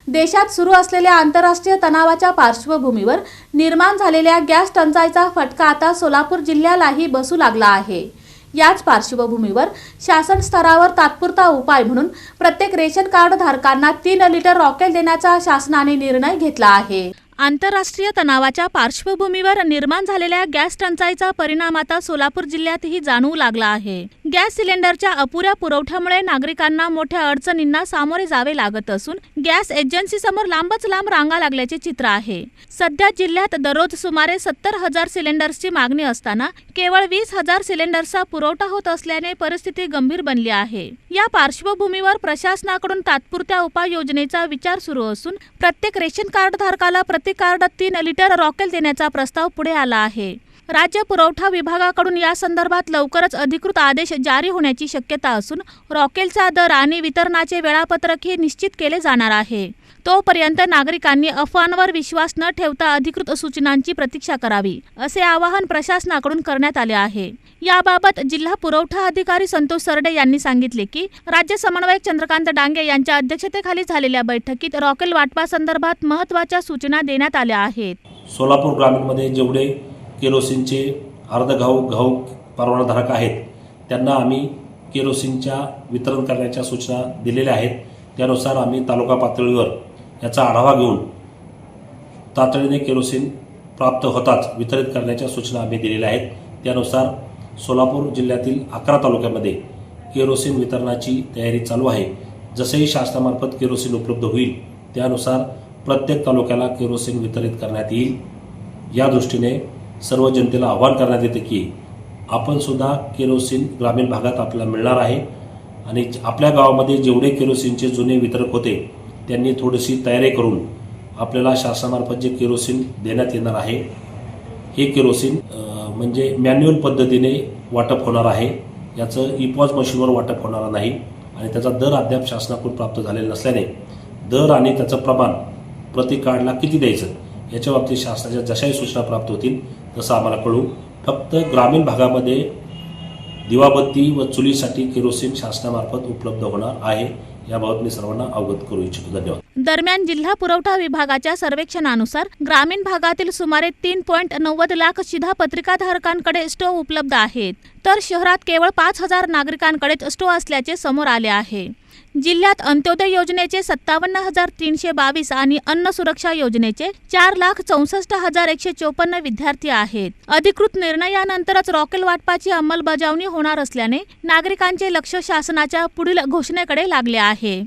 देशात सुरू असलेल्या आंतरराष्ट्रीय तणावाच्या पार्श्वभूमीवर निर्माण झालेल्या गॅस टंचाईचा फटका आता सोलापूर जिल्ह्यालाही बसू लागला आहे। याच पार्श्वभूमीवर शासन स्तरावर तात्पुरता उपाय म्हणून प्रत्येक रेशन कार्ड धारकांना 3 लिटर रॉकेल देण्याचा शासनाने निर्णय घेतला आहे। आंतरराष्ट्रीय तणावाच्या पार्श्वभूमीवर निर्माण झालेल्या गॅस टंचाईचा परिणाम आता सोलापूर जिल्ह्यातही जाणवू लागला आहे। गॅस सिलेंडरच्या अपुऱ्या पुरवठ्यामुळे नागरिकांना मोठ्या अडचणींना सामोरे जावे लागत असून गॅस एजन्सीसमोर लांबच लांब रांगा लागल्याचे चित्र आहे। सध्या जिल्ह्यात दररोज सुमारे 70,000 सिलेंडर्सची मागणी असताना केवळ 20,000 सिलेंडर्सचा पुरवठा होत असल्याने परिस्थिती गंभीर बनली आहे। या पार्श्वभूमीवर प्रशासनाकडून तात्पुरत्या उपाययोजनेचा विचार सुरू असून प्रत्येक रेशन कार्ड धारकाला कार्ड 3 लिटर रॉकेल देण्याचा प्रस्ताव पुढे आला आहे। राज्य पुरवठा विभागाकडून या संदर्भात लवकरच अधिकृत आदेश जारी होण्याची शक्यता असून रॉकेलचा दर आणि वितरणाचे वेळापत्रकही निश्चित केले जाणार आहे। तोपर्यंत नागरिकांनी अफवांवर विश्वास न ठेवता अधिकृत सूचनांची प्रतीक्षा करावी, असे आवाहन प्रशासनाकडून करण्यात आले आहे। याबाबत जिल्हा पुरवठा अधिकारी संतोष सरडे यांनी सांगितले की राज्य समन्वयक चंद्रकांत डांगे यांच्या अध्यक्षतेखाली झालेल्या बैठकीत रॉकेल वाटपासंदर्भात महत्त्वाच्या सूचना देण्यात आल्या आहेत। सोलापूर ग्रामीणमध्ये जेवढे केरोसिनचे घाऊक परवानाधारक आहेत त्यांना आम्ही केरोसिनच्या वितरण करण्याच्या सूचना दिलेल्या आहेत। त्यानुसार आम्ही तालुका पातळीवर याचा आढावा घेऊन तातडीने केरोसिन प्राप्त होताच वितरित करण्याच्या सूचना आम्ही दिलेल्या आहेत। त्यानुसार सोलापूर जिल्ह्यातील 11 तालुक्यामध्ये केरोसिन वितरणाची तयारी चालू आहे। जसेही शासनामार्फत केरोसिन उपलब्ध होईल त्यानुसार प्रत्येक तालुक्याला केरोसिन वितरित करण्यात येईल। या दृष्टीने सर्व जनतेला आवाहन करण्यात येते की आपण सुद्धा केरोसिन ग्रामीण भागात आपल्याला मिळणार आहे आणि आपल्या गावामध्ये जेवढे केरोसिनचे जुने वितरक होते त्यांनी थोडीशी तयारी करून आपल्याला शासनामार्फत जे केरोसिन देण्यात येणार आहे हे केरोसिन म्हणजे मॅन्युअल पद्धतीने वाटप होणार आहे। याचं ई-पॉज मशीनवर वाटप होणार नाही आणि त्याचा दर अद्याप शासनाकडून प्राप्त झालेला नसल्याने दर आणि त्याचं प्रमाण प्रति कार्डला किती द्यायचं याच्या बाबतीत शासनाच्या जशाही सूचना प्राप्त होतील तसं आम्हाला कळू। फक्त ग्रामीण भागामध्ये दिवाबत्ती व चुलीसाठी केरोसिन शासनामार्फत उपलब्ध होणार आहे, याबाबत मी सर्वांना अवगत करू इच्छितो। धन्यवाद। दरम्यान जिल्हा पुरवठा विभागाच्या सर्वेक्षणानुसार ग्रामीण भागातील सुमारे 3.90 लाख शिधापत्रिकाधारकांकडे स्टोव्ह उपलब्ध आहेत, तर शहरात केवळ 5,000 नागरिकांकडेच स्टोव्ह असल्याचे समोर आले आहे। जिल्ह्यात अंत्योदय योजनेचे 57,322 आणि अन्न सुरक्षा योजनेचे 4,64,154 विद्यार्थी आहेत। अधिकृत निर्णयानंतरच रॉकेल वाटपाची अंमलबजावणी होणार असल्याने नागरिकांचे लक्ष शासनाच्या पुढील घोषणेकडे लागले आहे।